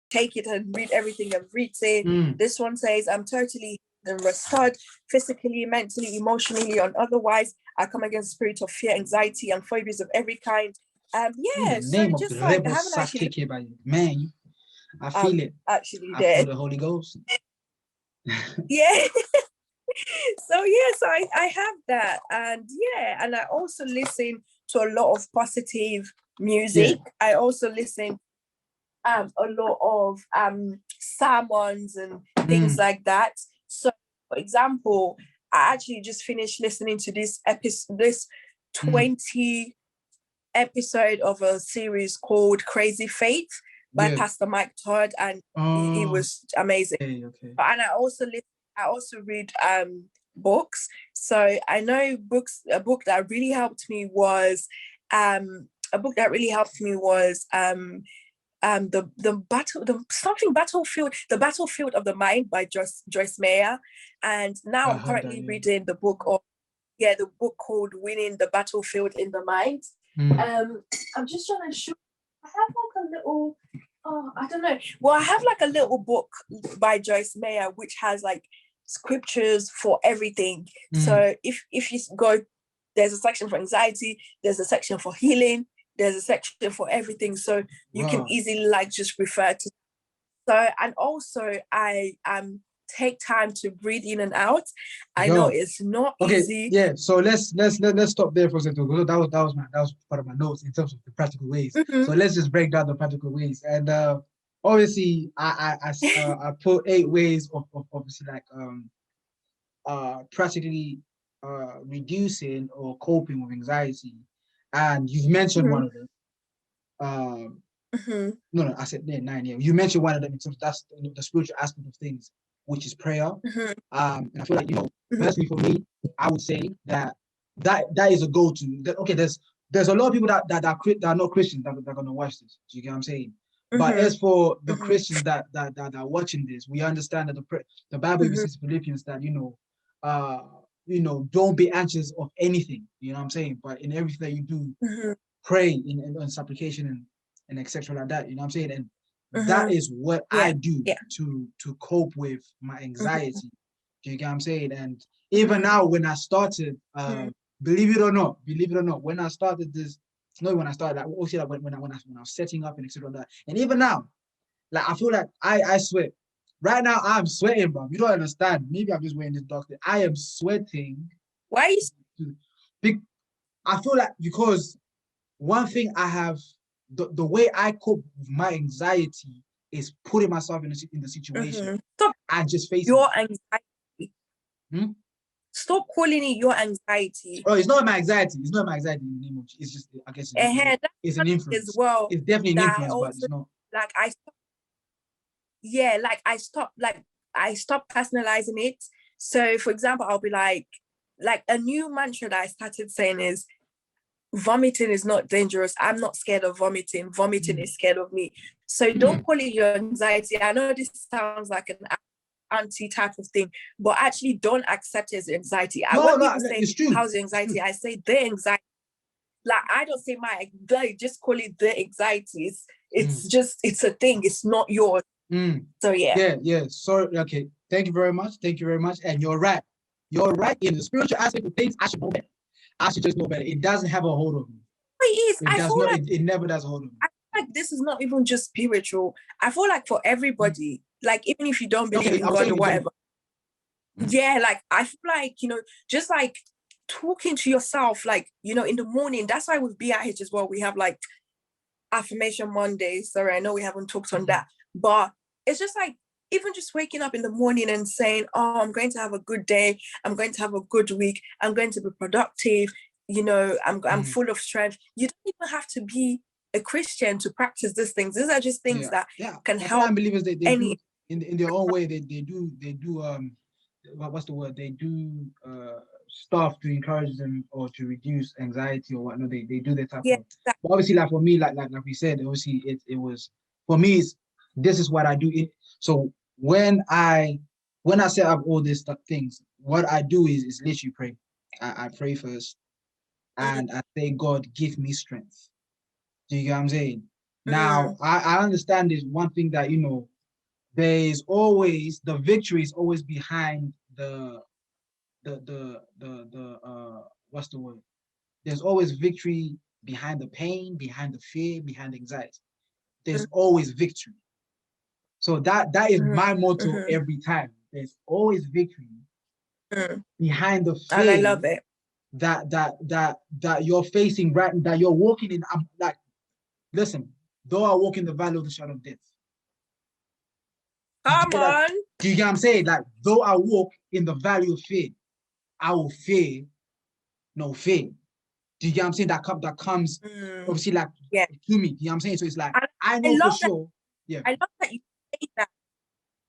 take it and read everything I've written. This one says, I'm totally restored physically, mentally, emotionally, and otherwise. I come against the spirit of fear, anxiety, and phobias of every kind. Yeah, so name of just the like I rebel haven't actually by you. Man, I feel it. Actually I did. feel the Holy Ghost. Yeah. So I have that, and and I also listen to a lot of positive music. I also listen a lot of sermons and things like that. So, for example, I actually just finished listening to this 20 episode of a series called Crazy Faith by Pastor Mike Todd, and it was amazing. Okay. And I also read books. So I know books. A book that really helped me was the Battlefield of the Mind by Joyce Meyer. And now I'm currently reading the book called Winning the Battlefield in the Mind. I'm just trying to show. I have like a little. I don't know. Well, I have like a little book by Joyce Meyer which has like scriptures for everything. So if you go, there's a section for anxiety, there's a section for healing, there's a section for everything. So you can easily like just refer to. So, and also I take time to breathe in and out. I know it's not easy. Yeah. So let's stop there for a second. That was part of my notes in terms of the practical ways. So let's just break down the practical ways. And obviously I put 8 ways of obviously like practically reducing or coping with anxiety. And you've mentioned one of them. No, I said 9. Yeah, you mentioned one of them in terms of that's the spiritual aspect of things, which is prayer. And I feel like personally for me, I would say that is a go-to. Okay, there's a lot of people that are not Christians that are gonna watch this. Do you get what I'm saying? But as for the Christians that are watching this, we understand that the Bible even says Philippians that don't be anxious of anything. You know what I'm saying? But in everything that you do, pray in supplication and etc. like that. You know what I'm saying? And that is what I do to cope with my anxiety. Do you get what I'm saying? And even now, when I started, believe it or not, when I started this, not when I started, like also like when I was setting up and etc. Like that. And even now, like I feel like I sweat. Right now, I'm sweating, bro. You don't understand. Maybe I'm just wearing this doctor. I am sweating. Why are you? I feel like because one thing I have. The way I cope with my anxiety is putting myself in the situation and just facing your anxiety. Stop calling it your anxiety. Oh, it's not my anxiety. It's not my anxiety in the name of. It's just, I guess, it's an influence. As well. It's definitely an influence, but it's not. Like I stopped personalizing it. So, for example, I'll be like a new mantra that I started saying is, vomiting is not dangerous. I'm not scared of vomiting. Vomiting is scared of me. So don't call it your anxiety. I know this sounds like an anti type of thing, but actually don't accept it as anxiety. When people say, how's your anxiety? I say the anxiety. Like I don't say just call it the anxiety. It's a thing. It's not yours. So Yeah. Sorry. Okay. Thank you very much. And you're right. In the spiritual aspect of things, I should know better. I should just know better. It doesn't have a hold on me. It never does hold on me. I feel like this is not even just spiritual. I feel like for everybody, like even if you don't believe in God or whatever. Like I feel like, just like talking to yourself, like, in the morning. That's why with BIH as well, we have like affirmation Mondays. Sorry, I know we haven't talked on that, but it's just like, even just waking up in the morning and saying, oh, I'm going to have a good day. I'm going to have a good week. I'm going to be productive. I'm full of strength. You don't even have to be a Christian to practice these things. These are just things that can help. Unbelievers, they do in their own way. They do what's the word? They do stuff to encourage them or to reduce anxiety or whatnot. They do that type of. But obviously, like for me, like we said, obviously it was for me. This is what I do. So when I set up all these things, what I do is literally pray. I pray first, and I say, God, give me strength. Do you get what I'm saying? Now, I understand is one thing that, there's always, the victory is always behind the what's the word? There's always victory behind the pain, behind the fear, behind the anxiety. There's always victory. So that is my motto every time. There's always victory behind the fear. And I love it. That you're facing right, that you're walking in. I'm like, listen, though I walk in the valley of the shadow of death. Come on. Do you get what I'm saying? Like, though I walk in the valley of fear, I will fear no fear. Do you get what I'm saying? That comes obviously like to me. You know what I'm saying? So it's like, I know for sure. Yeah. I love that you say that,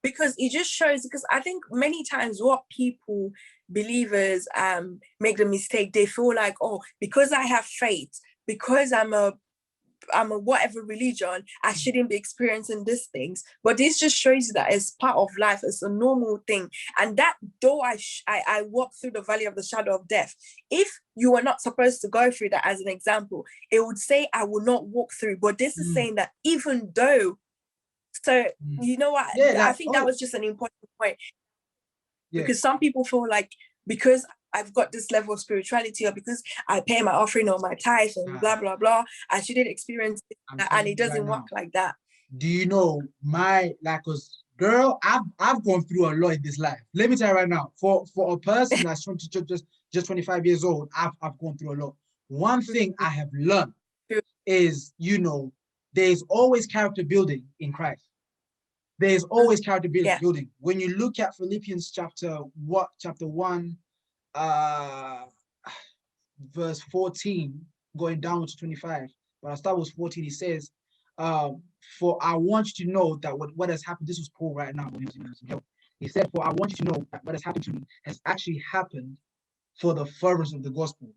because it just shows, because I think many times what people, believers, make the mistake, they feel like, oh, because I have faith, because I'm a whatever religion, I shouldn't be experiencing these things. But this just shows you that it's part of life. It's a normal thing. And that though I walk through the valley of the shadow of death, if you were not supposed to go through that, as an example, it would say I will not walk through. But this is saying that even though, so you know what? Yeah, I think that was just an important point. Yeah. Because some people feel like, because I've got this level of spirituality, or because I pay my offering or my tithe and blah, blah, blah, I shouldn't experience it. And it doesn't work like that. Do you know cause girl, I've gone through a lot in this life. Let me tell you right now, for a person that's just 25 years old, I've gone through a lot. One thing I have learned is, there's always character building in Christ. There's always character building. When you look at Philippians chapter 1, verse 14, going down to 25, but I start with 14, he says, for I want you to know that what has happened, this was Paul right now. He said, for I want you to know that what has happened to me has actually happened for the furtherance of the gospel,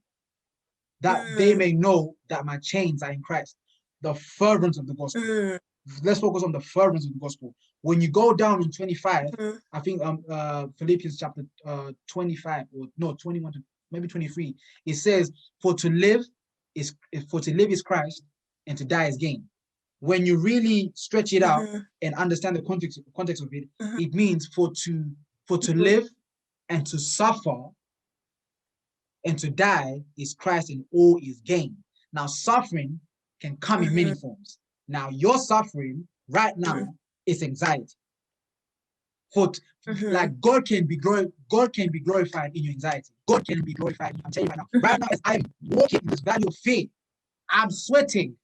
that they may know that my chains are in Christ. The furtherance of the gospel. Let's focus on the furtherance of the gospel. When you go down in 25, I think Philippians chapter 25, or no, 21 to maybe 23, it says, for to live is Christ, and to die is gain. When you really stretch it out and understand the context of it, it means for to live and to suffer and to die is Christ, and all is gain. Now, suffering can come in many forms. Now, your suffering right now is anxiety. Like God can be glorified in your anxiety. God can be glorified. I'm telling you right now. Right now, as I'm walking in this valley of faith, I'm sweating.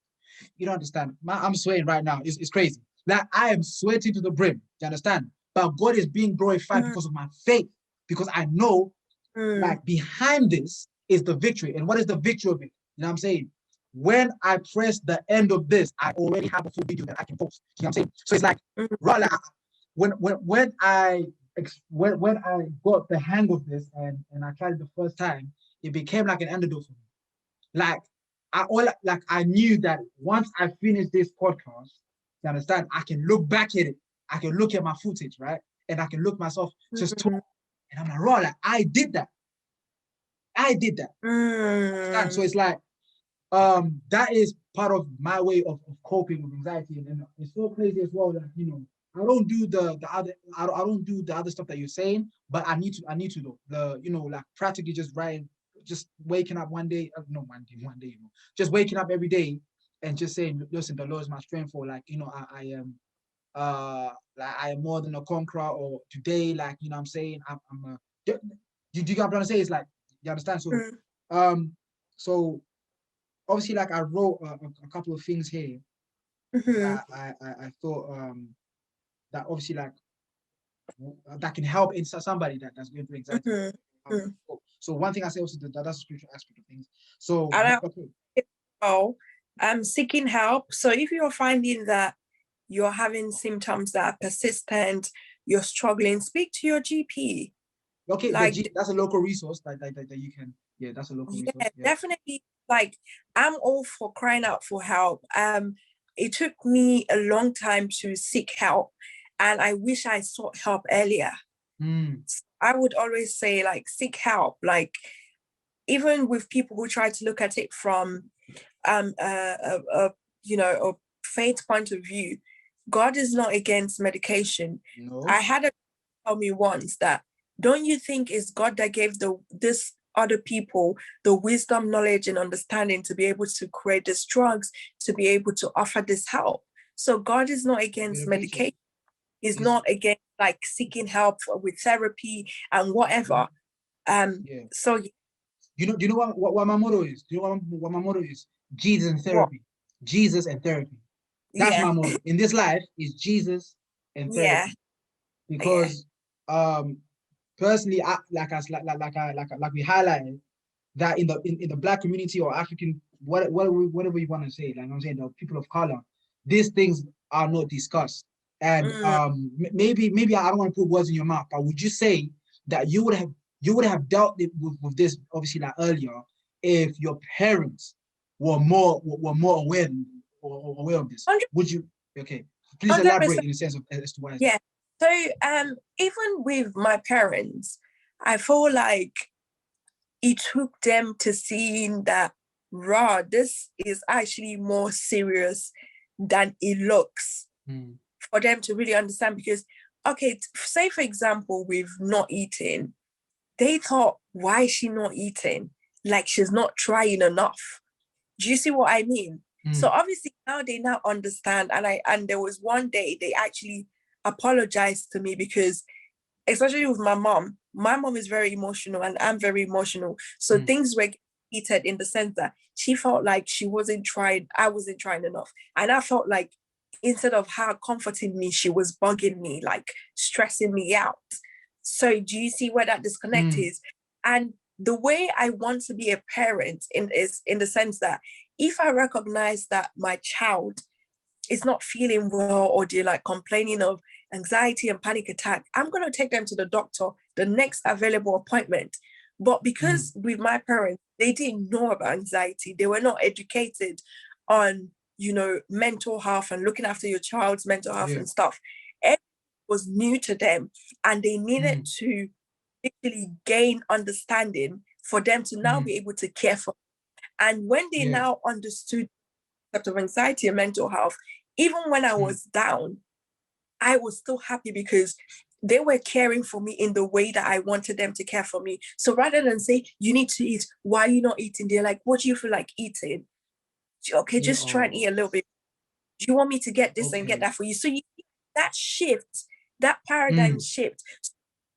You don't understand. I'm sweating right now. It's crazy. Like, I am sweating to the brim. You understand? But God is being glorified because of my faith. Because I know, like, behind this is the victory. And what is the victory of it? You know what I'm saying? When I press the end of this, I already have a full video that I can post. You know what I'm saying? So it's like, right, like, when I got the hang of this and I tried it the first time, it became like an antidote for me. Like, I knew that once I finished this podcast, you understand, I can look back at it. I can look at my footage, right? And I can look myself just talk. And I'm like, right, like, I did that. So it's like, that is part of my way of coping with anxiety, and it's so crazy as well that I don't do I don't do the other stuff that you're saying, but I need to though. Like, practically just waking up one day, just waking up every day and just saying, listen, the Lord is my strength, or like, I am like, I am more than a conqueror, or today, like, I'm saying, I'm do you get what I'm trying to say? It's like, you understand? So so obviously, like, I wrote a couple of things here that I thought that obviously, like, that can help somebody that's going through anxiety. So one thing I say also, that's a spiritual aspect of things. So seeking help. So if you're finding that you're having symptoms that are persistent, you're struggling, speak to your GP. Okay, like, that's a local resource that you can. Yeah, that's a local resource. Yeah, definitely. Like, I'm all for crying out for help. It took me a long time to seek help, and I wish I sought help earlier. I would always say, like, seek help. Like, even with people who try to look at it from a faith point of view, God is not against medication. No. I had a tell me once that, don't you think it's God that gave this other people the wisdom, knowledge, and understanding to be able to create these drugs, to be able to offer this help? So God is not against medication. He's not against like seeking help with therapy and whatever. So do you know what my motto is? Do you know what my motto is? Jesus and therapy. What? Jesus and therapy. That's my motto. In this life is Jesus and therapy. Yeah. Because personally, like we highlighted that in the Black community or African, whatever you want to say, like I'm saying, the people of color, these things are not discussed. And maybe I don't want to put words in your mouth, but would you say that you would have dealt with this obviously like earlier if your parents were more aware of this? 100%. Would you? Okay, please elaborate in the sense of as to why. Yeah. So even with my parents, I feel like it took them to seeing that this is actually more serious than it looks. For them to really understand, because say for example with not eating, they thought, why is she not eating? Like she's not trying enough. Do you see what I mean? So obviously now they understand, and there was one day they actually apologized to me, because especially with my mom is very emotional and I'm very emotional. So things were heated in the sense that she felt like I wasn't trying enough. And I felt like instead of her comforting me, she was bugging me, like stressing me out. So do you see where that disconnect is? And the way I want to be a parent is in the sense that if I recognize that my child is not feeling well, or they're like complaining of anxiety and panic attack, I'm going to take them to the doctor, the next available appointment. But because with my parents, they didn't know about anxiety, they were not educated on, mental health and looking after your child's mental health and stuff. It was new to them, and they needed to literally gain understanding for them to now be able to care for. And when they now understood the concept of anxiety and mental health, even when I was down, I was still happy because they were caring for me in the way that I wanted them to care for me. So rather than say, you need to eat, why are you not eating? They're like, what do you feel like eating? Okay, just try and eat a little bit. Do you want me to get this and get that for you? So you that shift, that paradigm shift.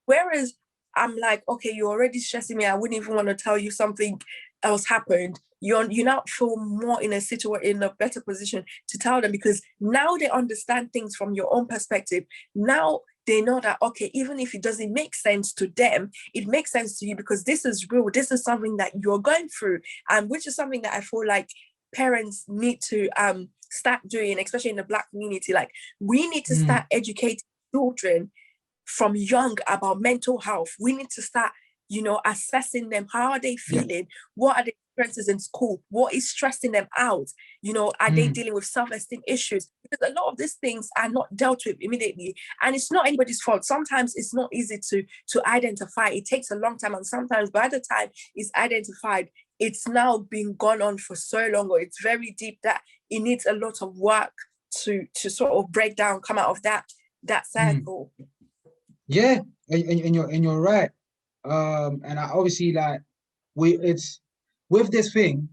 Whereas I'm like, okay, you're already stressing me. I wouldn't even want to tell you something else happened. You now feel more in a better position to tell them, because now they understand things from your own perspective. Now they know that, okay, even if it doesn't make sense to them, it makes sense to you because this is real. This is something that you're going through, and which is something that I feel like parents need to start doing, especially in the Black community. Like, we need to start educating children from young about mental health. We need to start, assessing them. How are they feeling? What are the experiences in school? What is stressing them out? Are they dealing with self-esteem issues? Because a lot of these things are not dealt with immediately, and it's not anybody's fault. Sometimes it's not easy to identify. It takes a long time, and sometimes by the time it's identified, it's now been gone on for so long, or it's very deep that it needs a lot of work to sort of break down, come out of that cycle. Yeah, and you're right. And I obviously it's with this thing,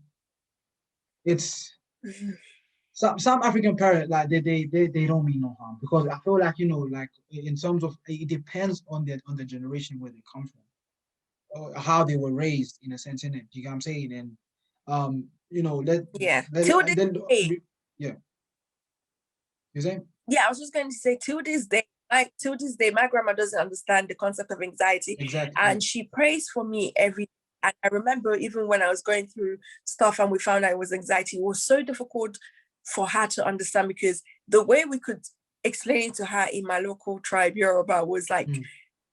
it's some African parents, like they don't mean no harm, because I feel like, like in terms of, it depends on the generation where they come from, or how they were raised, in a sense, in it. You know what I'm saying? And till this day. Yeah. You saying? Yeah, I was just going to say, till this day, my grandma doesn't understand the concept of anxiety. Exactly. And she prays for me every day. And I remember even when I was going through stuff and we found out it was anxiety, it was so difficult for her to understand, because the way we could explain it to her in my local tribe, Yoruba, was like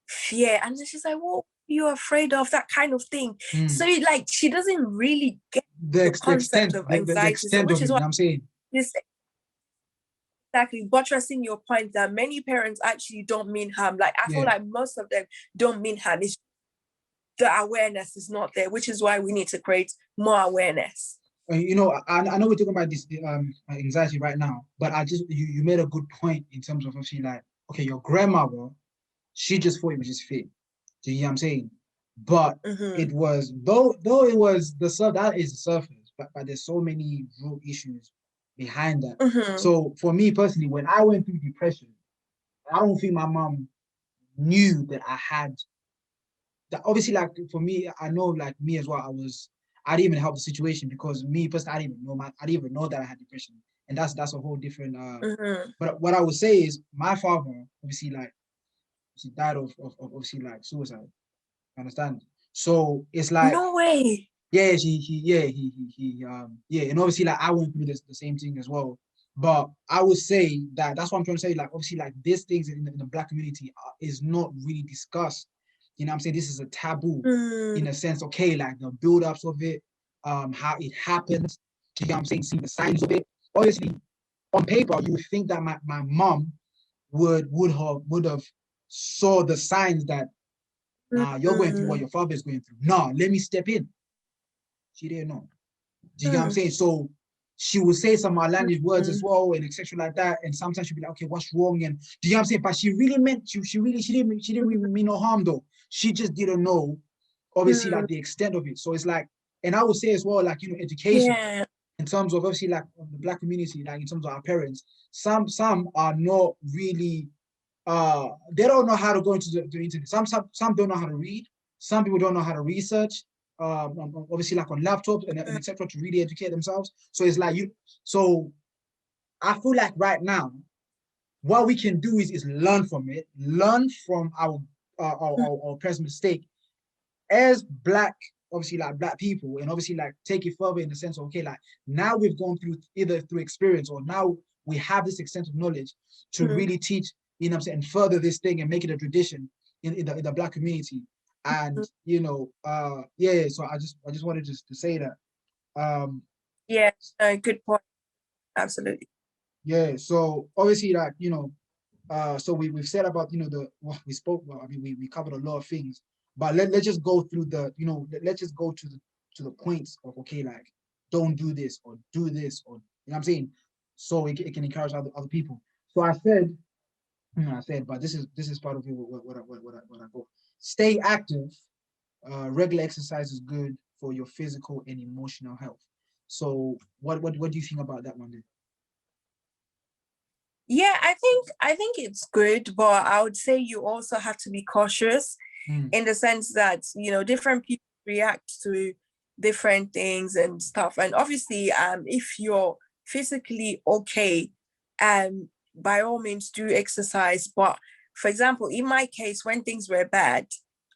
fear. And then she's like, what are you afraid of? That kind of thing. So she doesn't really get the concept of anxiety. Which is what I'm saying. Exactly, buttressing your point that many parents actually don't mean harm. Like, I feel like most of them don't mean harm. It's the awareness is not there, which is why we need to create more awareness. you know, I know we're talking about this anxiety right now, but you made a good point in terms of obviously like, okay, your grandmother, she just thought it was just fit. Do you know what I'm saying? But it was though it was that is the surface, but there's so many real issues behind that. So for me personally, when I went through depression, I don't think my mom knew that I had that. Obviously, like for me, I know like me as well, I didn't even help the situation because me personally, I didn't even know that I had depression. And that's a whole different but what I would say is my father obviously like he died of obviously like suicide. Understand? So it's like no way. Yeah, and obviously like I went through the same thing as well. But I would say that's what I'm trying to say. Like obviously like these things in the Black community is not really discussed. You know what I'm saying? This is a taboo in a sense. Okay, like the build-ups of it, how it happens. You know what I'm saying? Seeing the signs of it. Obviously, on paper, you would think that my mom would have saw the signs that you're going through what your father is going through. Let me step in. She didn't know. Do you get what I'm saying? So she would say some outlandish words as well and etc. like that. And sometimes she'd be like, okay, what's wrong? And do you know what I'm saying? But she really meant she didn't really mean no harm though. She just didn't know, obviously, like the extent of it. So it's like, and I would say as well, like, you know, education in terms of obviously like the Black community, like in terms of our parents, some are not really they don't know how to go into the internet. Some don't know how to read. Some people don't know how to research. Obviously, like on laptops and etc. to really educate themselves. So it's like So I feel like right now, what we can do is learn from it, learn from our past mistake as Black, obviously like Black people, and obviously like take it further in the sense of okay, like now we've gone through either through experience or now we have this extensive knowledge to really teach, you know what I'm saying, and further this thing and make it a tradition in the Black community. And you know, so I just wanted to say that. Good point. Absolutely. Yeah, so obviously like, you know, so we've said about, you know, we spoke about, I mean, we covered a lot of things, but let's just go through let's just go to the points of, okay, like, don't do this or do this, or, you know what I'm saying? So it can encourage other people. So I said, but this is part of it, what I go. Stay active. Regular exercise is good for your physical and emotional health. So what do you think about that one then? Yeah, I think it's good, but I would say you also have to be cautious in the sense that, you know, different people react to different things and stuff. And obviously, if you're physically okay, by all means do exercise. But for example, in my case, when things were bad,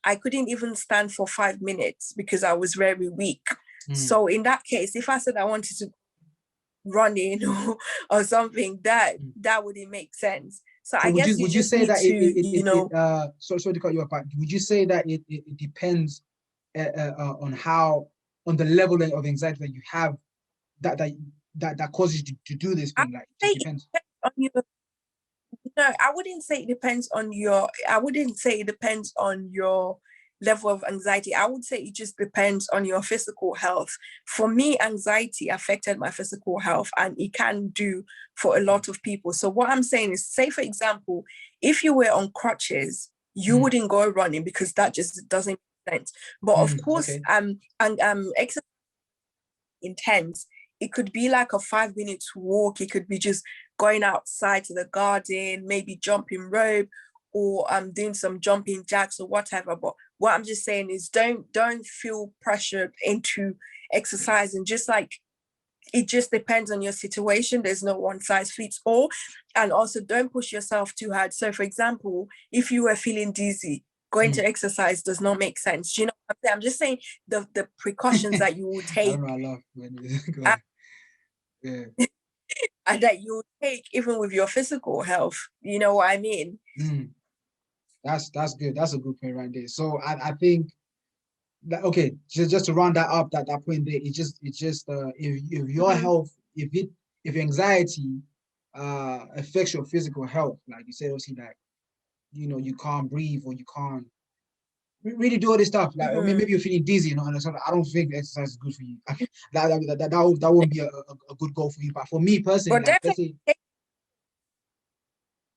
I couldn't even stand for 5 minutes because I was very weak. So in that case, if I said I wanted to running or something, that wouldn't make sense. So I guess you just need to, sorry to cut you off, but would you say that it depends on the level of anxiety that you have that causes you to do this thing? Like it depends on your, no, I wouldn't say it depends on your level of anxiety. I would say it just depends on your physical health. For me, anxiety affected my physical health, and it can do for a lot of people. So what I'm saying is, say for example, if you were on crutches, you wouldn't go running because that just doesn't make sense. But of course, exercise intense. It could be like a 5 minutes walk. It could be just going outside to the garden, maybe jumping rope, or doing some jumping jacks or whatever. But what I'm just saying is don't feel pressured into exercising. Just like, it just depends on your situation. There's no one size fits all. And also don't push yourself too hard. So for example, if you were feeling dizzy, going to exercise does not make sense. Do you know what I'm saying? I'm just saying the precautions that you will take. I love when and that you take even with your physical health. You know what I mean? That's good. That's a good point right there. So I think that, okay, just to round that up, that point there, it's just if your health, if anxiety affects your physical health, like you said, obviously, like, you know, you can't breathe or you can't really do all this stuff, like, or maybe you're feeling dizzy, you know, and I don't think exercise is good for you. That won't be a good goal for you. But for me personally, But like, let's definitely, say,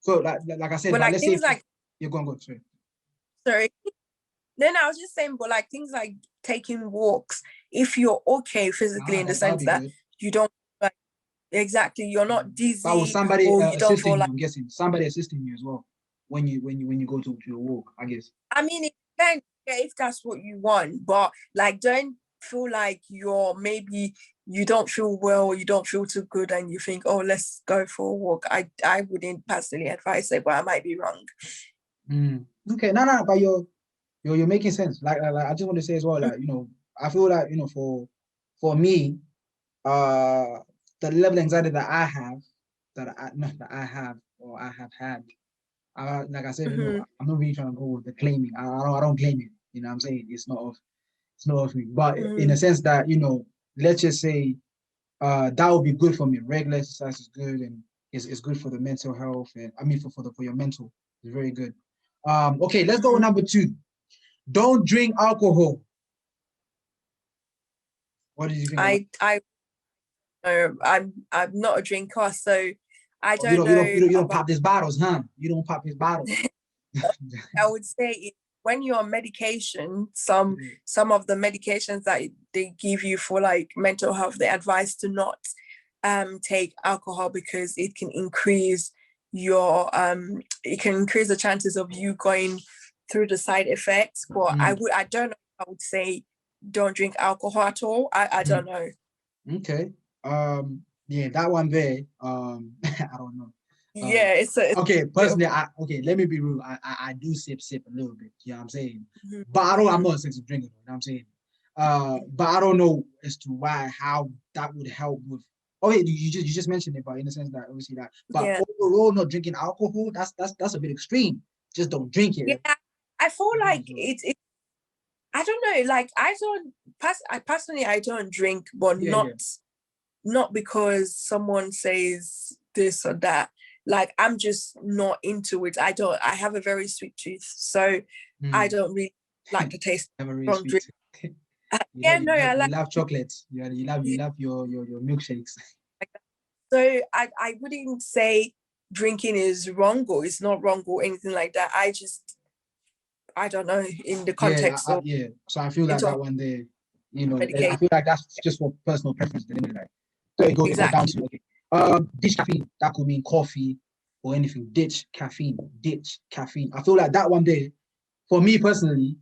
so like I said, but but like let's say things like, you're going good. sorry. Then I was just saying, but like things like taking walks, if you're okay physically in the That'll sense be that good. you don't like exactly, you're not But with dizzy somebody or you don't assisting feel you, like. I'm guessing somebody assisting you as well when you go to your walk, I guess. I mean, it depends if that's what you want, but like don't feel like maybe you don't feel well or you don't feel too good and you think, oh, let's go for a walk. I wouldn't personally advise it, but I might be wrong. Okay, no, but you're making sense. Like I just want to say as well, like, you know, I feel like, you know, for me, the level of anxiety that I have, that I have or I have had, like I said, you know, I'm not really trying to go with the claiming. I don't claim it. You know what I'm saying? It's not of me. But in a sense that, you know, let's just say that would be good for me. Regular exercise is good and it's good for the mental health. And I mean for your mental, it's very good. Okay, let's go with number 2. Don't drink alcohol. What did you think about I'm not a drinker, so I you don't don't you know don't you don't, you don't about. pop these bottles, huh? You don't pop these bottles. I would say when you're on medication, some of the medications that they give you for like mental health, they advise to not take alcohol because it can increase the chances of you going through the side effects. But I don't know. I would say don't drink alcohol at all. I don't know. Okay. Yeah, that one there. I don't know. Yeah, it's okay. Personally, let me be real. I do sip a little bit. You know what I'm saying? But I'm not a sense of drinking. You know what I'm saying? But I don't know as to how that would help with. Oh, yeah, you just mentioned it, but in the sense that obviously that. But overall, not drinking alcohol, that's a bit extreme. Just don't drink it. Yeah, I feel like it's. I don't know. Like I personally I don't drink, but not because someone says this or that. Like I'm just not into it. I have a very sweet tooth, so I don't really like the taste of drink. You love chocolates. You love your milkshakes. So I wouldn't say drinking is wrong or it's not wrong or anything like that. I don't know in the context of So I feel like that one there, you know, medication. I feel like that's just for personal preference. So it goes down to ditch caffeine. That could mean coffee or anything. Ditch caffeine. I feel like that one there, for me personally,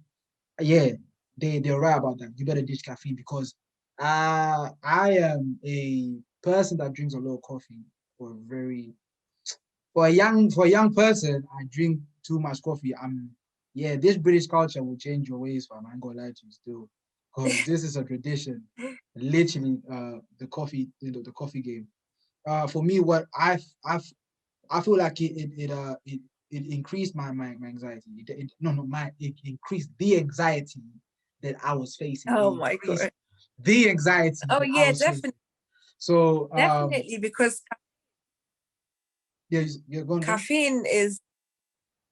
they're right about that. You better ditch caffeine because I am a person that drinks a lot of coffee for a young person. I drink too much coffee. This British culture will change your ways, fam. I ain't gonna lie to you still. Because this is a tradition. Literally, the coffee game. For me, what I feel like it increased my anxiety. It increased the anxiety that I was facing. Oh my God. The anxiety. Oh yeah, definitely. Facing. So definitely because you're going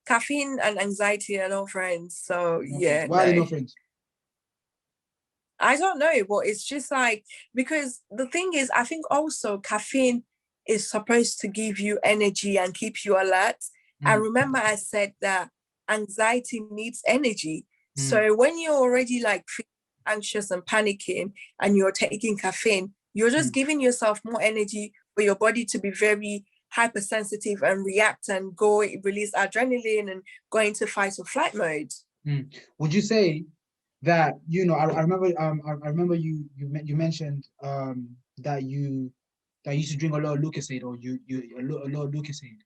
caffeine and anxiety are no friends. So friends. Why are they no friends? I don't know, but it's just like, because the thing is, I think also caffeine is supposed to give you energy and keep you alert. I remember I said that anxiety needs energy. So when you're already like anxious and panicking and you're taking caffeine, you're just giving yourself more energy for your body to be very hypersensitive and react and release adrenaline and go into fight or flight mode. Would you say that, you know, I remember you mentioned that you used to drink a lot of Lucozade, or a lot of Lucozade.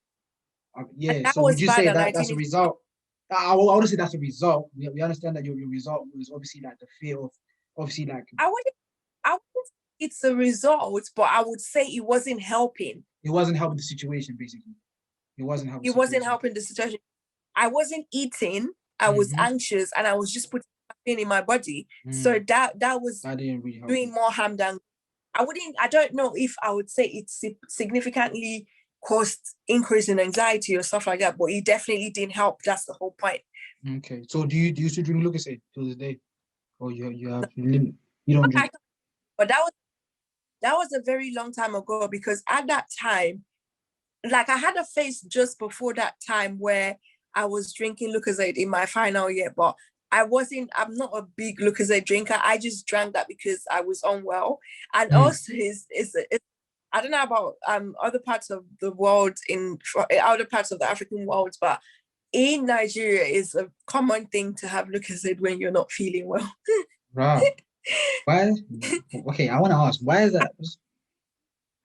So would you say that that's a result? I would say that's a result. We understand that your result was obviously like the fear of obviously like. I wouldn't it's a result, but I would say it wasn't helping. It wasn't helping the situation, basically. It wasn't helping the situation. I wasn't eating. I was anxious, and I was just putting caffeine in my body. So that was really doing more harm than. I don't know if I would say it significantly caused increase in anxiety or stuff like that, but it definitely didn't help. That's the whole point. Okay. So do you still drink Lucozade till this day, or you have limit? You don't drink. But that was a very long time ago, because at that time, like, I had a phase just before that time where I was drinking Lucozade in my final year, but I'm not a big Lucozade drinker. I just drank that because I was unwell. And also I don't know about other parts of the world, in other parts of the African world, but in Nigeria it's a common thing to have Lucozade when you're not feeling well. Wow. Why? Okay, I want to ask, why is that?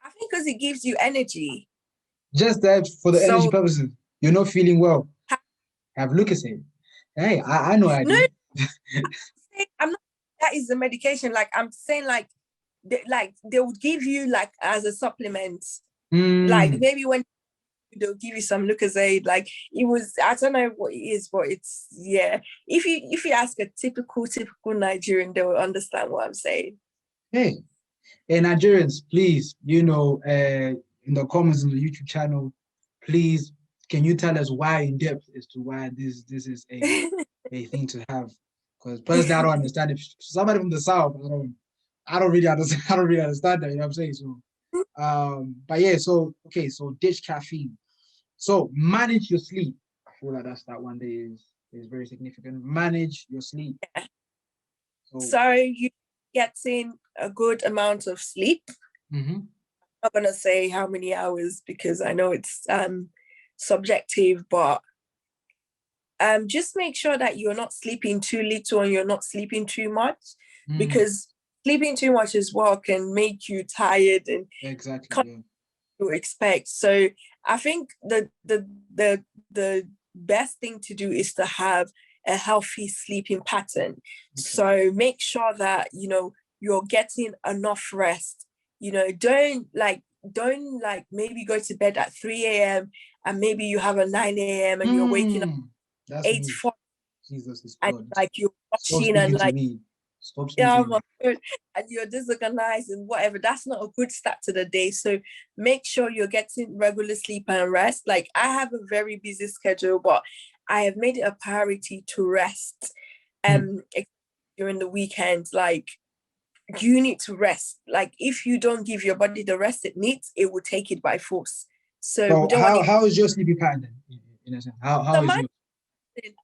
I think because it gives you energy. Just that for the energy purposes. You're not feeling well. Have Lucozade. Hey, I know I do. No, I'm not. That is the medication. Like, I'm saying, like they would give you, like, as a supplement. Like, maybe when they'll give you some Lucozade. Like, it was, I don't know what it is, but it's, yeah. If you ask a typical Nigerian, they will understand what I'm saying. Hey, Nigerians, please, in the comments on the YouTube channel, please, can you tell us why in depth as to why this is a thing to have? Because personally, I don't understand. If somebody from the South, I don't really understand. I don't really understand that. You know what I'm saying? So, but yeah. So okay. So ditch caffeine. So manage your sleep. I feel like that one day is very significant. Manage your sleep. So you getting a good amount of sleep. Mm-hmm. I'm not gonna say how many hours, because I know it's subjective, but just make sure that you're not sleeping too little and you're not sleeping too much, because sleeping too much as well can make you tired and exactly you expect. So I think the best thing to do is to have a healthy sleeping pattern. Okay. So make sure that you're getting enough rest. Don't maybe go to bed at 3 a.m. and maybe you have a 9 a.m. and you're waking up 8:40. Jesus is God. And like you're rushing and like and you're disorganized and whatever. That's not a good start to the day. So make sure you're getting regular sleep and rest. Like, I have a very busy schedule, but I have made it a priority to rest during the weekend. Like, you need to rest. Like, if you don't give your body the rest it needs, it will take it by force. So how is your sleeping pattern then? In a sense? How is yours?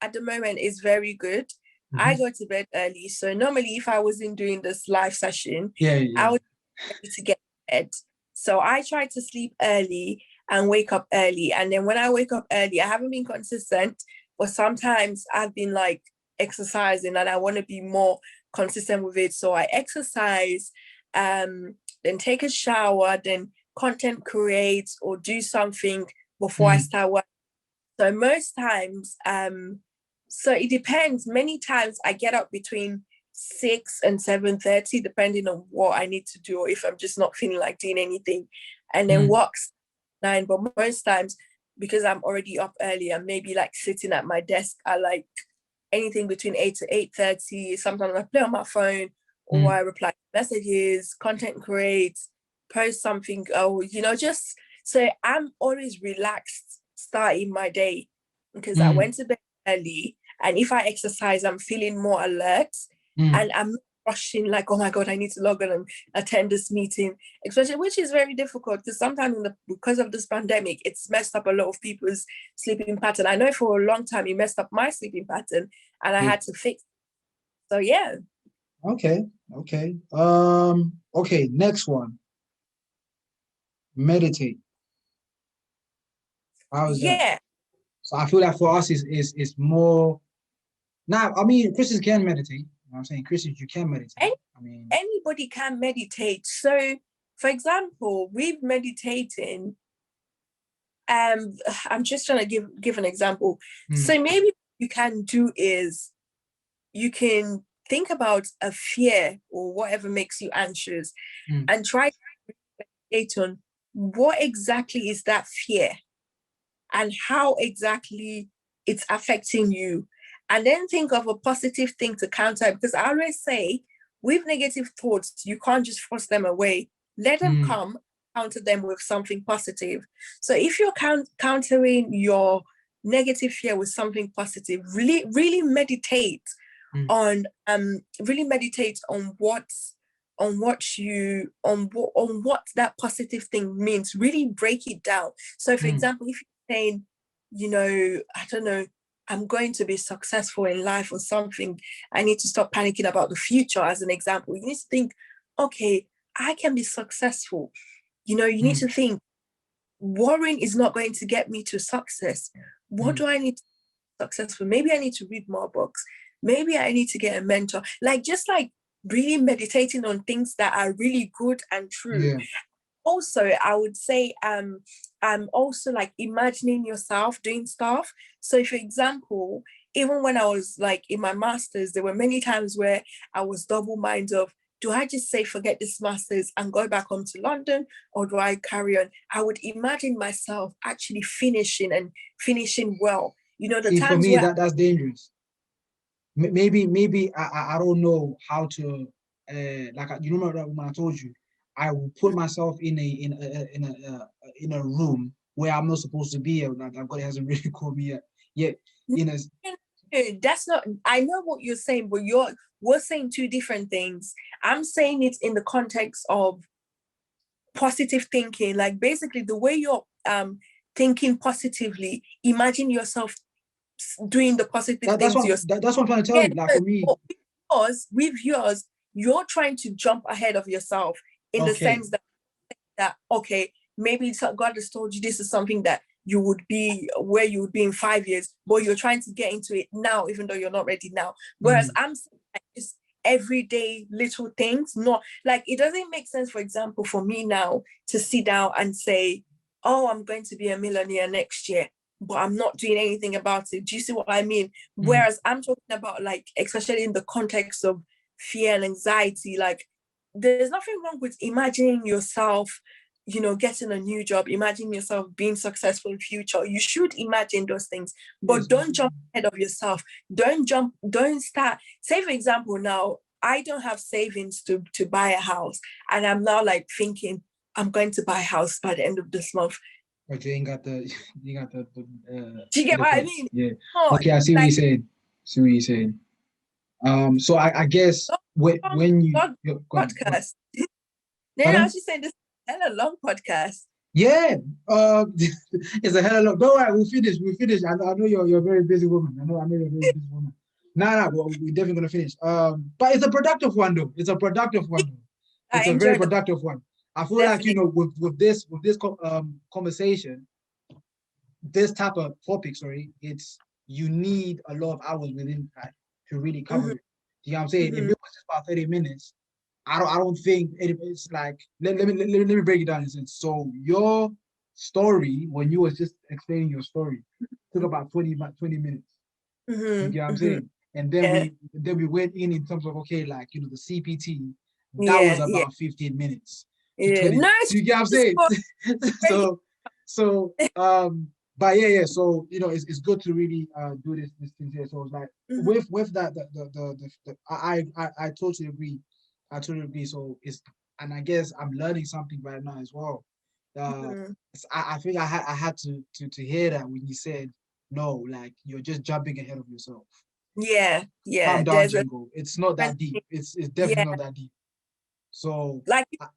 At the moment is very good. I go to bed early. So normally if I wasn't doing this live session, I would be ready to get to bed. So I try to sleep early and wake up early. And then when I wake up early, I haven't been consistent, but sometimes I've been like exercising and I want to be more consistent with it. So I exercise, then take a shower, then content create or do something before I start working. So most times, so it depends. Many times I get up between 6 and 7:30, depending on what I need to do, or if I'm just not feeling like doing anything, and then walks 9. But most times, because I'm already up early, I'm maybe like sitting at my desk at like anything between 8 to 8:30. Sometimes I play on my phone, or I reply to messages, content create, post something, just so I'm always relaxed starting my day, because I went to bed early, and if I exercise, I'm feeling more alert and I'm not rushing like, oh my God, I need to log on and attend this meeting, especially, which is very difficult because sometimes because of this pandemic, it's messed up a lot of people's sleeping pattern. I know for a long time it messed up my sleeping pattern and I had to fix it. So yeah. Okay. Okay, next one. Meditate. How is that? So I feel like for us is more. Now, I mean, Christians can meditate. You know what I'm saying? Christians, you can meditate. Anybody can meditate. So, for example, with meditating, I'm just trying to give an example. So maybe what you can do is you can think about a fear or whatever makes you anxious and try to meditate on what exactly is that fear and how exactly it's affecting you. And then think of a positive thing to counter, because I always say with negative thoughts, you can't just force them away. Let them come, counter them with something positive. So if you're countering your negative fear with something positive. Really meditate on what that positive thing means. Really break it down. So for example, if you're saying, I don't know, I'm going to be successful in life or something, I need to stop panicking about the future, as an example. You need to think, okay, I can be successful. You need to think, worrying is not going to get me to success. What do I need to be successful? Maybe I need to read more books. Maybe I need to get a mentor. Just really meditating on things that are really good and true. Yeah. Also, I would say also imagining yourself doing stuff. So for example, even when I was in my master's, there were many times where I was double-minded of, do I just say forget this master's and go back home to London, or do I carry on? I would imagine myself actually finishing well. See, times for me, that's dangerous. Maybe I don't know how to remember when I told you, I will put myself in a room where I'm not supposed to be. God hasn't really called me yet. That's not. I know what you're saying, but we're saying two different things. I'm saying it in the context of positive thinking. Basically, the way you're thinking positively, imagine yourself doing the positive things. That's what I'm trying to tell you. For me, with yours, you're trying to jump ahead of yourself in the sense that okay, maybe God has told you this is something that you would be where you would be in 5 years, but you're trying to get into it now, even though you're not ready now. Whereas I'm saying just everyday little things, not it doesn't make sense, for example, for me now to sit down and say, oh, I'm going to be a millionaire next year, but I'm not doing anything about it. Do you see what I mean? Whereas I'm talking about especially in the context of fear and anxiety, there's nothing wrong with imagining yourself, getting a new job, imagining yourself being successful in future. You should imagine those things, but don't jump ahead of yourself. Don't start. Say, for example, now, I don't have savings to buy a house, and I'm now thinking, I'm going to buy a house by the end of this month. But you ain't got the. Do you get what I mean? Yeah. Okay, I see what you're saying. So I guess when you podcast. Then I was just saying this is a hella long podcast. Yeah, it's a hella long. Don't worry, we'll finish. I know you're a very busy woman. I know you're a very busy woman. Nah, well, we're definitely gonna finish. But it's a productive one though. It's a very productive one. I feel definitely. With this conversation, this type of topic, it's you need a lot of hours within that to really cover it. You know what I'm saying? If it was just about 30 minutes, I don't think it's let me break it down in a sense. So your story, when you was just explaining your story, took about 20 minutes. You get what I'm saying? And then we went in terms of the CPT, that was about 15 minutes. Yeah. Nice. You get what I'm saying? so but yeah. So it's good to really do this thing here. So it's with that I totally agree. So and I guess I'm learning something right now as well. I think I had to hear that when you said no, you're just jumping ahead of yourself. Yeah. Calm down, Jingle. It's not that deep. It's definitely not that deep. So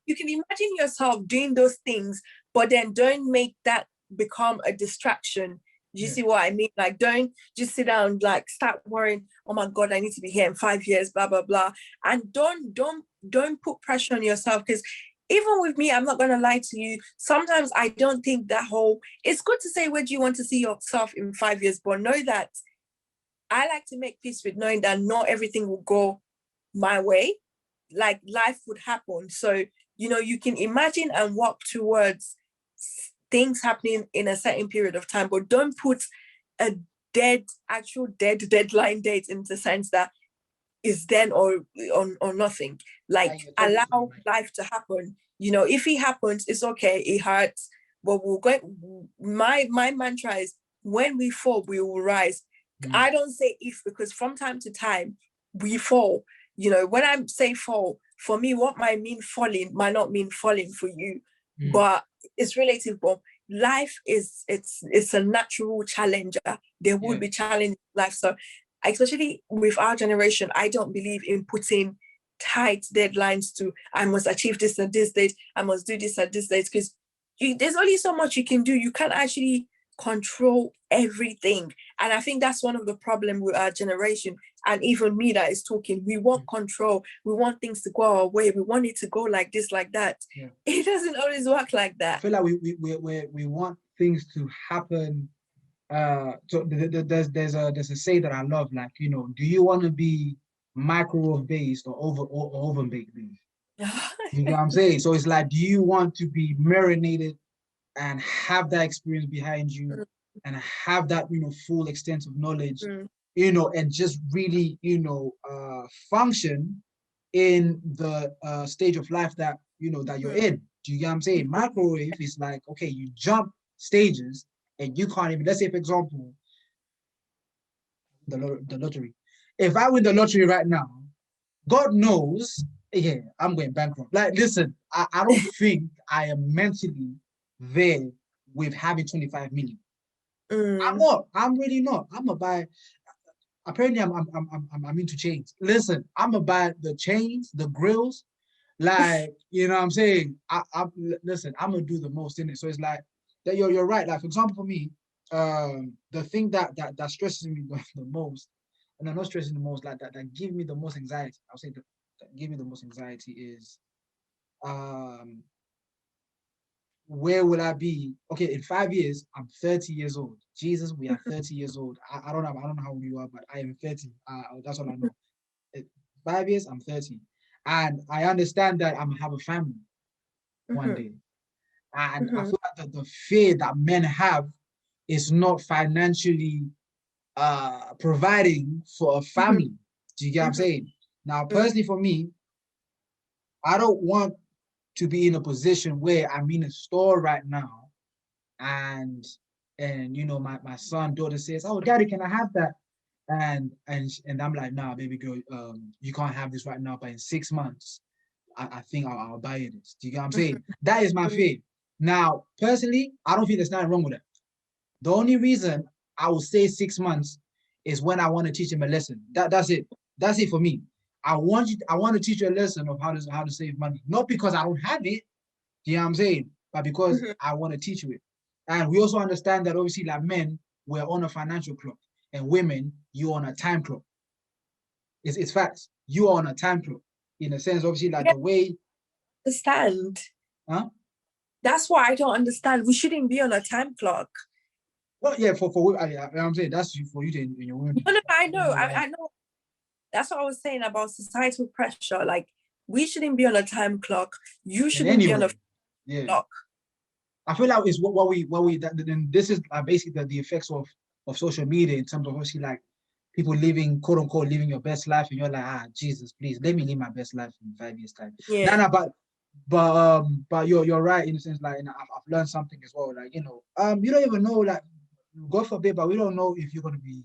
you can imagine yourself doing those things, but then don't make that become a distraction. You see what I mean? Don't just sit down start worrying, oh my God, I need to be here in 5 years, blah blah blah. And don't put pressure on yourself, because even with me, I'm not gonna lie to you, sometimes I don't think that it's good to say where do you want to see yourself in 5 years, but know that I like to make peace with knowing that not everything will go my way. Life would happen. So, you can imagine and work towards things happening in a certain period of time, but don't put a actual deadline date in the sense that is then or nothing. Allow life to happen. If it happens, it's okay. It hurts, but we'll go. My mantra is, when we fall, we will rise. I don't say if, because from time to time we fall. When I say fall, for me, what might mean falling might not mean falling for you, but it's relative. But life is, it's a natural challenger. There will be challenges in life. So especially with our generation, I don't believe in putting tight deadlines to, I must achieve this at this date, I must do this at this date, because there's only so much you can do. You can't actually control everything. And I think that's one of the problems with our generation, and even me that is talking. We want control. We want things to go our way. We want it to go like this, like that. It doesn't always work like that. I feel like we want things to happen. So there's a say that I love, like, you know, do you want to be microwave based or oven baked based? You know what I'm saying? So it's like, do you want to be marinated and have that experience behind you and have that, you know, full extent of knowledge, you know, and just really, you know, function in the stage of life that, you know, that you're in? Do you get what I'm saying? Microwave is like, okay, you jump stages and you can't even, let's say, for example, the lottery. If I win the lottery right now, God knows, I'm going bankrupt. Like, listen, I don't think I am mentally there with having 25 million. I'm not. I'm really not. I'm gonna buy. Apparently, I'm into chains. Listen, I'm gonna buy the chains, the grills. Like, you know what I'm saying? Listen, I'm gonna do the most in it. So it's like that. You're right. Like, for example, for me, the thing that stresses me the most, and I'm not stressing the most, like that give me the most anxiety. I'll say that give me the most anxiety is, where will I be? Okay, in 5 years, I'm 30 years old. Jesus, we are 30 years old. I don't know how old you are, but I am 30. That's all I know. 5 years, I'm 30. And I understand that I'm gonna have a family one day. And I feel like the fear that men have is not financially providing for a family. Do you get what I'm saying? Now, personally for me, I don't want to be in a position where I'm in a store right now and you know, my son, daughter says, "Oh, daddy, can I have that?" And I'm like, "Nah, baby girl, you can't have this right now, but in 6 months, I think I'll buy you this." Do you get what I'm saying? That is my fear. Now, personally, I don't think there's nothing wrong with it. The only reason I will say 6 months is when I want to teach him a lesson. That's it. That's it for me. I want to teach you a lesson of how to save money. Not because I don't have it, you know what I'm saying? But because I want to teach you it. And we also understand that obviously, like, men, we're on a financial clock, and women, you're on a time clock. It's facts. You are on a time clock. In a sense, obviously, like the way. Understand. Huh? That's why I don't understand. We shouldn't be on a time clock. Well, yeah, for I'm saying that's for you to in your women. No, I know. I know. That's what I was saying about societal pressure. Like, we shouldn't be on a time clock. You shouldn't be on a clock. I feel like it's what we then this is basically the effects of social media, in terms of obviously, like, people living, quote unquote, living your best life, and you're like, Jesus, please let me live my best life in 5 years time. Yeah. But you're right in a sense, like, I've learned something as well. Like, you know, you don't even know, like, God forbid, but we don't know if you're gonna be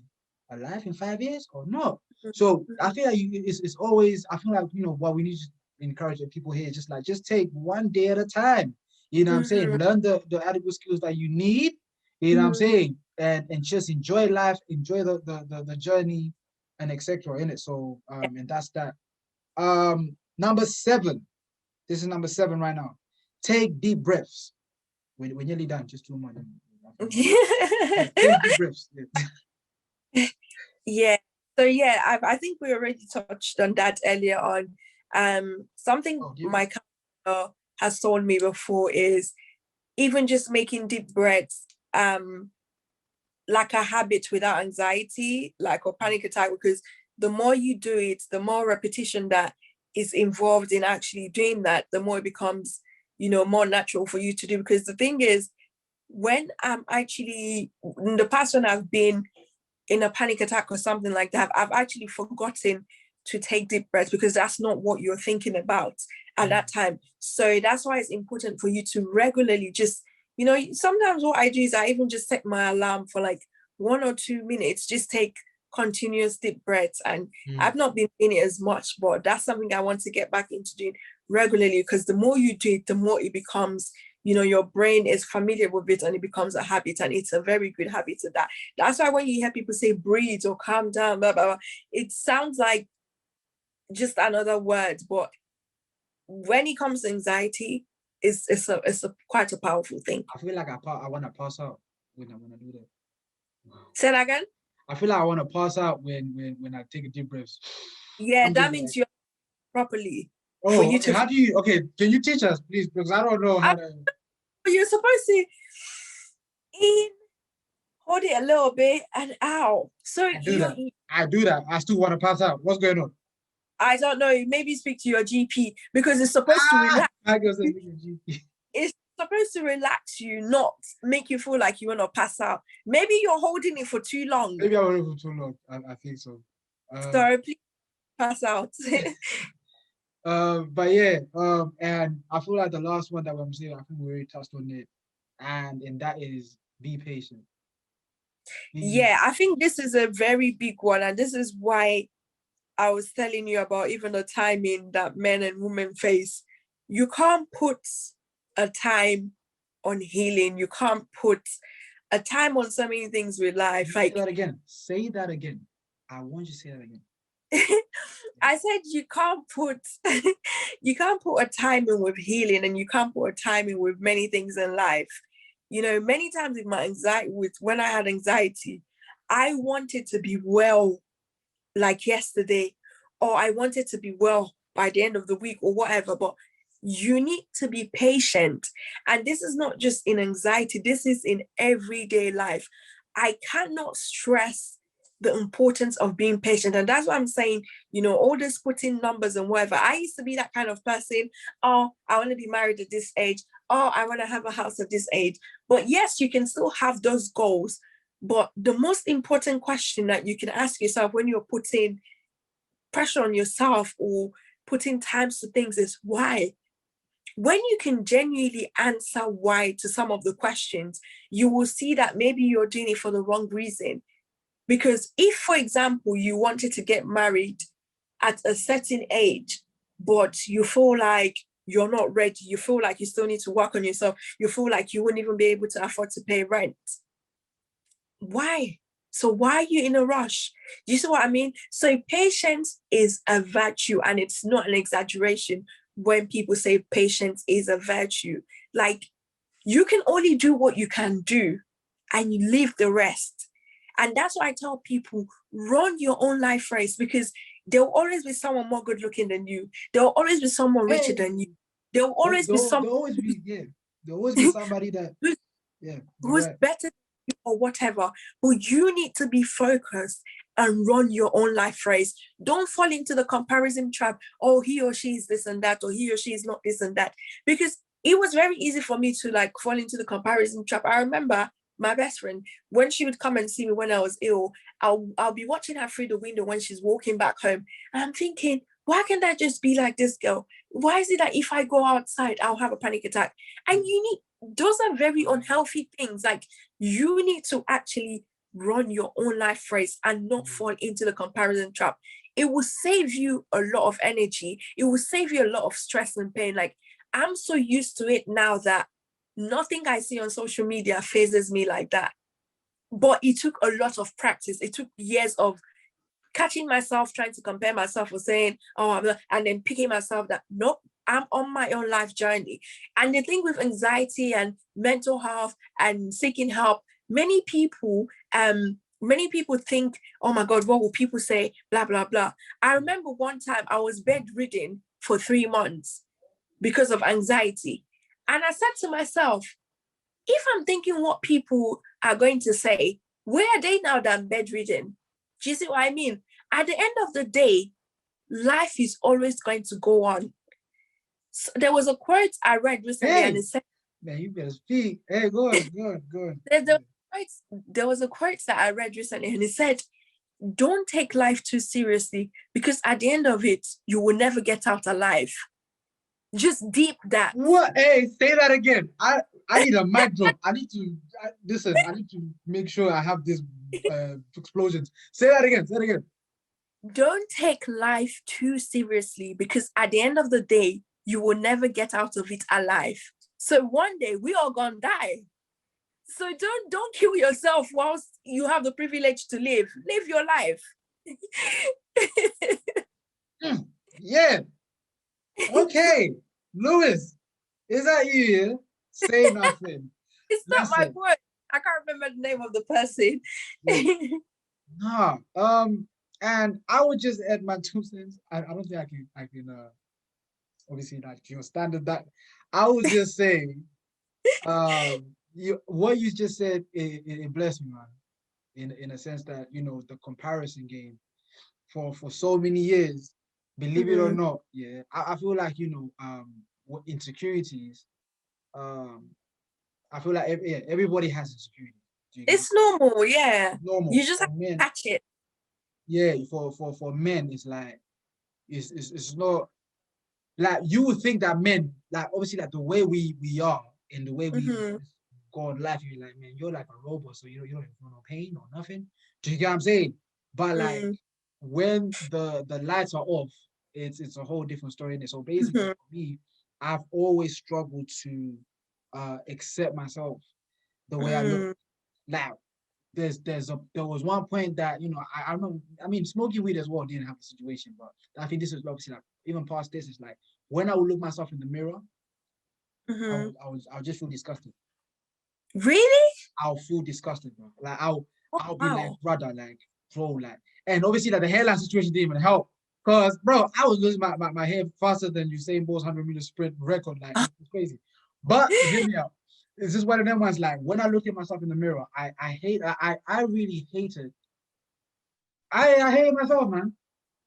alive in 5 years or not. So I feel like it's always, I feel like, you know, what we need to encourage people here, just take one day at a time. You know what I'm saying? Learn the adequate skills that you need. You know what I'm saying? And just enjoy life, enjoy the journey, and etc. in it. So and that's that. Number 7. This is number 7 right now. Take deep breaths. We're nearly done. Just 2 more. Take deep breaths. Yeah. So yeah, I think we already touched on that earlier on. Something my counselor has told me before is even just making deep breaths like a habit without anxiety, like a panic attack, because the more you do it, the more repetition that is involved in actually doing that, the more it becomes, you know, more natural for you to do. Because the thing is, when I'm actually, in the past, when I've been in a panic attack or something like that, I've actually forgotten to take deep breaths, because that's not what you're thinking about at that time. So that's why it's important for you to regularly just, you know, sometimes what I do is I even just set my alarm for like 1 or 2 minutes, just take continuous deep breaths. And I've not been doing it as much, but that's something I want to get back into doing regularly, because the more you do it, the more it becomes, your brain is familiar with it and it becomes a habit, and it's a very good habit to that. That's why when you hear people say breathe or calm down, blah, blah, blah, it sounds like just another word, but when it comes to anxiety, it's a quite a powerful thing. I feel like I want to pass out when I want to do that. Say that again. I feel like I want to pass out when I take a deep breath. Yeah, that means you're properly. Oh, okay. How do you? Okay, can you teach us, please? Because I don't know how to. You're supposed to hold it a little bit and out. So I do that. I still want to pass out. What's going on? I don't know. Maybe speak to your GP, because it's supposed to relax. It's supposed to relax you, not make you feel like you want to pass out. Maybe you're holding it for too long. Maybe I'm holding it for too long. I think so. So please pass out. But yeah, and I feel like the last one that I'm saying, I think we already touched on it, and that is be patient. Yeah, I think this is a very big one, and this is why I was telling you about even the timing that men and women face. You can't put a time on healing. You can't put a time on so many things with life. Say that again. Say that again. I want you to say that again. I said you can't put a timing with healing, and you can't put a timing with many things in life. Many times with my anxiety, when I had anxiety, I wanted to be well like yesterday, or I wanted to be well by the end of the week or whatever, but you need to be patient. And this is not just in anxiety, this is in everyday life. I cannot stress the importance of being patient. And that's what I'm saying, all this putting numbers and whatever. I used to be that kind of person. Oh, I want to be married at this age. Oh, I want to have a house at this age. But yes, you can still have those goals. But the most important question that you can ask yourself when you're putting pressure on yourself or putting times to things is why? When you can genuinely answer why to some of the questions, you will see that maybe you're doing it for the wrong reason. Because if, for example, you wanted to get married at a certain age, but you feel like you're not ready, you feel like you still need to work on yourself, you feel like you wouldn't even be able to afford to pay rent, why? So why are you in a rush? Do you see what I mean? So patience is a virtue, and it's not an exaggeration when people say patience is a virtue. Like, you can only do what you can do and you leave the rest. And that's why I tell people, run your own life race, because there will always be someone more good looking than you. There will always be someone richer than you. There will always be someone. There will always be somebody that who's better or whatever, but you need to be focused and run your own life race. Don't fall into the comparison trap. Oh, he or she is this and that, or he or she is not this and that. Because it was very easy for me to fall into the comparison trap. I remember my best friend, when she would come and see me when I was ill, I'll be watching her through the window when she's walking back home. And I'm thinking, why can't I just be like this girl? Why is it that if I go outside, I'll have a panic attack? And those are very unhealthy things. Like, you need to actually run your own life race and not fall into the comparison trap. It will save you a lot of energy. It will save you a lot of stress and pain. Like, I'm so used to it now that nothing I see on social media phases me like that. But it took a lot of practice. It took years of catching myself, trying to compare myself, or saying, and then picking myself that, nope, I'm on my own life journey. And the thing with anxiety and mental health and seeking help, many people think, oh my God, what will people say? Blah, blah, blah. I remember one time I was bedridden for 3 months because of anxiety. And I said to myself, if I'm thinking what people are going to say, where are they now that I'm bedridden? Do you see what I mean? At the end of the day, life is always going to go on. So there was a quote I read recently, and it said, "Man, you better speak." Hey, go on. There was a quote that I read recently, and it said, "Don't take life too seriously, because at the end of it, you will never get out alive." Just deep that. What? Hey, say that again. I need a mic drop. I need to listen. I need to make sure I have this explosions. Say that again. Don't take life too seriously, because at the end of the day, you will never get out of it alive. So one day we all gonna die. So don't kill yourself whilst you have the privilege to live. Live your life. Yeah. Okay. Loise, is that you? Say nothing. It's not my word. I can't remember the name of the person. Nah. And I would just add my 2 cents. I don't think I can obviously like standard that. I would just say what you just said, it blessed me, man. In a sense that, the comparison game for so many years, believe it or not, yeah, I feel like, what insecurities, I feel like everybody has insecurity. It's normal, yeah. It's normal. You just have to catch it. Yeah, for men, it's like it's not like you would think that men, like obviously like the way we are and the way we go on life, you're like, man, you're like a robot, so you don't feel no pain or nothing. Do you get what I'm saying? But like when the lights are off, it's a whole different story. So basically for me, I've always struggled to accept myself the way I look. Now there was one point that I remember. I mean, smoking weed as well didn't have the situation, but I think this is obviously like even past this is like when I would look myself in the mirror, I'll just feel disgusted. Really? I'll feel disgusted, bro. Like I'll be like, brother, like bro, like, and obviously like the hairline situation didn't even help. Cause bro, I was losing my hair faster than Usain Bolt's 100-meter sprint record. Like it's crazy. But hear me out. It's just one of them ones. Like when I look at myself in the mirror, I really hated. I hate myself, man.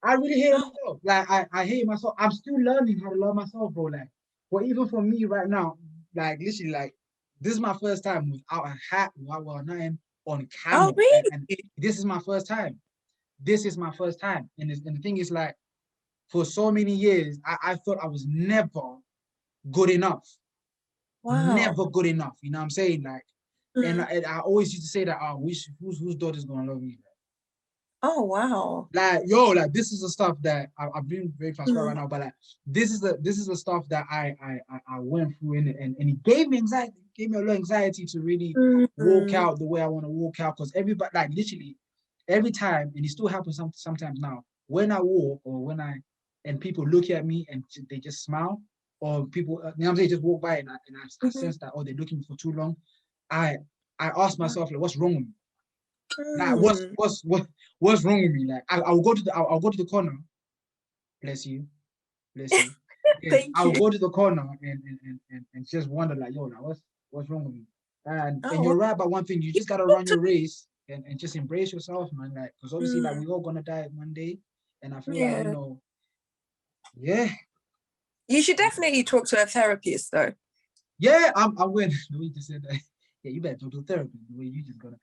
I really hate myself. Like I hate myself. I'm still learning how to love myself, bro. Like, but even for me right now, like literally, like this is my first time without a hat, without nothing on camera. Oh, really? And this is my first time. This is my first time. And the thing is, like, for so many years, I thought I was never good enough. Wow. Never good enough. You know what I'm saying? Like, and I always used to say that, whose daughter's gonna love me? Oh wow! Like like this is the stuff that I've been very transparent right now. But like this is the stuff that I went through and it gave me anxiety. It gave me a lot of anxiety to really walk out the way I want to walk out. Because everybody, like literally, every time, and it still happens sometimes now. When I walk or and people look at me and they just smile, or people, you know what I'm saying, just walk by and I sense that they're looking for too long. I ask myself like, what's wrong with me? Like what's wrong with me? Like I'll go to the corner. Bless you. Yeah, I'll go to the corner and just wonder like, like what's wrong with me? And you're right about one thing. You just gotta run your race and just embrace yourself, man. Like because obviously like we're all gonna die one day, and I feel like yeah. You should definitely talk to a therapist though. Yeah, I'm going. We just said that. Yeah, you better talk to therapy the way you just gonna.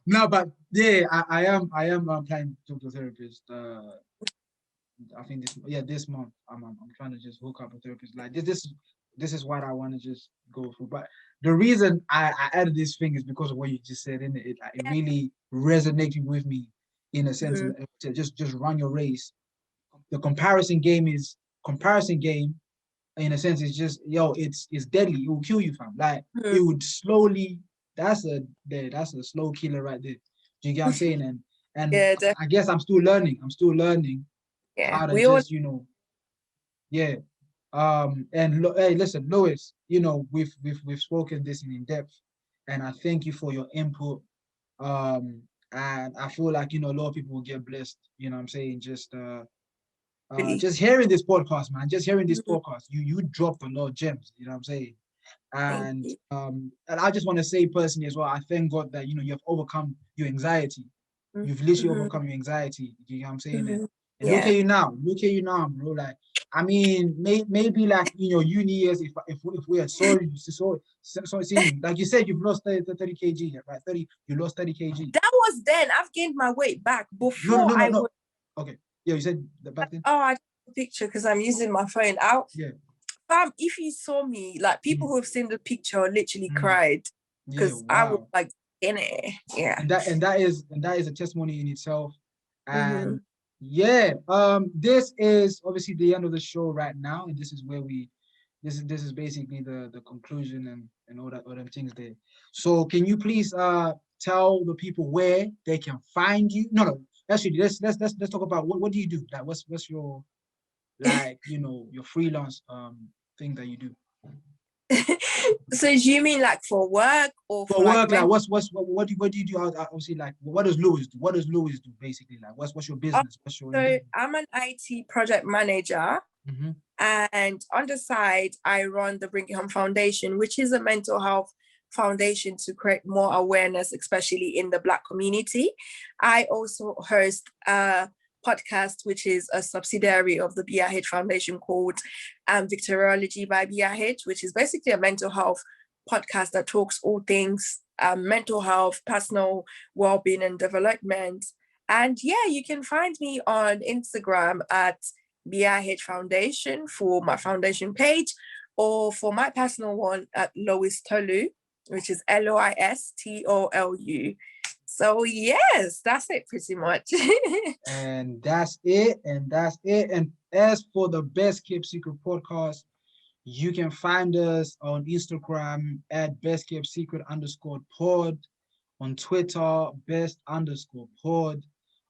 No, but yeah, I am planning to talk to a therapist. I think this month I'm trying to just hook up a therapist. Like this is what I want to just go through. But the reason I added this thing is because of what you just said. It really resonated with me in a sense. To just run your race. The comparison game. In a sense, it's just it's deadly. It will kill you, fam. Like it would slowly. That's a slow killer right there. Do you get what I'm saying? And yeah, I guess I'm still learning. Yeah, how to just yeah. And hey, listen, Loise. We've spoken this in depth, and I thank you for your input. And I feel like a lot of people will get blessed. You know what I'm saying? Just hearing this podcast, man. Just hearing this podcast, you dropped a lot of gems. You know what I'm saying? And I just want to say personally as well, I thank God that you've overcome your anxiety. You've literally overcome your anxiety. You know what I'm saying? And look at you now, bro. Like, I mean, maybe like uni years, if we had sorry, like you said, you've lost 30 kg, right? You lost 30 kg. That was then. I've gained my weight back before no. Okay. Yeah, you said that back then? Oh, I took a picture because I'm using my phone out. Yeah. If you saw me, like people who have seen the picture literally cried because I was like in it. Yeah. And that is a testimony in itself. And this is obviously the end of the show right now. And this is where we, this is basically the conclusion and all them things there. So can you please tell the people where they can find you? No, actually let's talk about what do you do? Like what's your, like, your freelance thing that you do? So do you mean like for work or for work? Like what do you do? Obviously, like what does Loise do? What does Loise do basically? Like what's your business? What's your So I'm an IT project manager. Mm-hmm. And on the side, I run the Bring It Home Foundation, which is a mental health foundation to create more awareness, especially in the Black community. I also host a podcast, which is a subsidiary of the BIH Foundation, called Victoriology by BIH, which is basically a mental health podcast that talks all things mental health, personal well-being and development. And yeah, you can find me on Instagram at BIH Foundation for my foundation page, or for my personal one at Loise Tolu, which is LOISTOLU. So yes, that's it pretty much. And that's it. And as for the Best Kept Secret podcast, you can find us on Instagram at Best Kept Secret _pod, on Twitter, best_pod,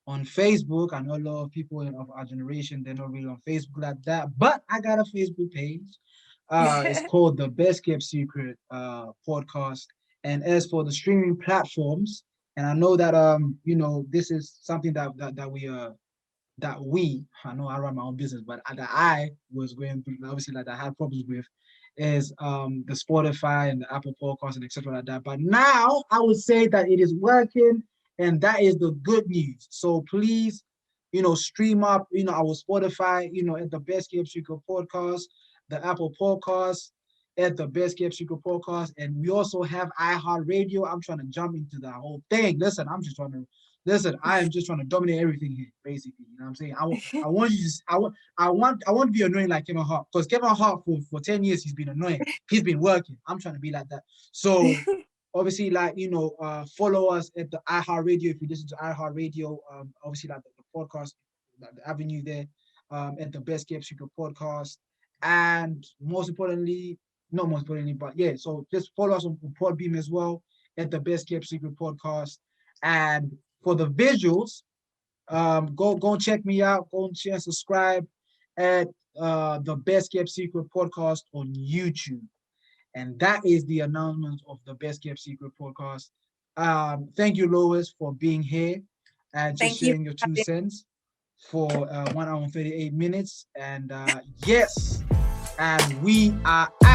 on Facebook. I know a lot of people of our generation, they're not really on Facebook like that, but I got a Facebook page. It's called the Best Kept Secret podcast. And as for the streaming platforms, and I know that this is something that we I know I run my own business, but that I was going through, obviously, like I had problems with, is the Spotify and the Apple Podcasts and etc. like that. But now I would say that it is working, and that is the good news. So please, stream up, our Spotify, at the Best Kept Secret podcast, the Apple Podcast at the Best Kept Secret podcast, and we also have iHeartradio. I'm trying to jump into the whole thing. Listen, I am just trying to dominate everything here, basically. You know what I'm saying? I want you to, I want to be annoying like Kevin Hart, because Kevin Hart for 10 years he's been annoying. He's been working. I'm trying to be like that. So obviously, like, follow us at the iHeartradio if you listen to iHeartradio. Obviously, like the podcast, the avenue there, at the Best Kept Secret podcast, and not most importantly, but yeah. So just follow us on Podbean as well at the Best Kept Secret podcast. And for the visuals, go and check me out. Go and share and subscribe at the Best Kept Secret podcast on YouTube. And that is the announcement of the Best Kept Secret podcast. Thank you, Loise, for being here and just sharing your 2 cents for 1 hour and 38 minutes. And yes, and we are out.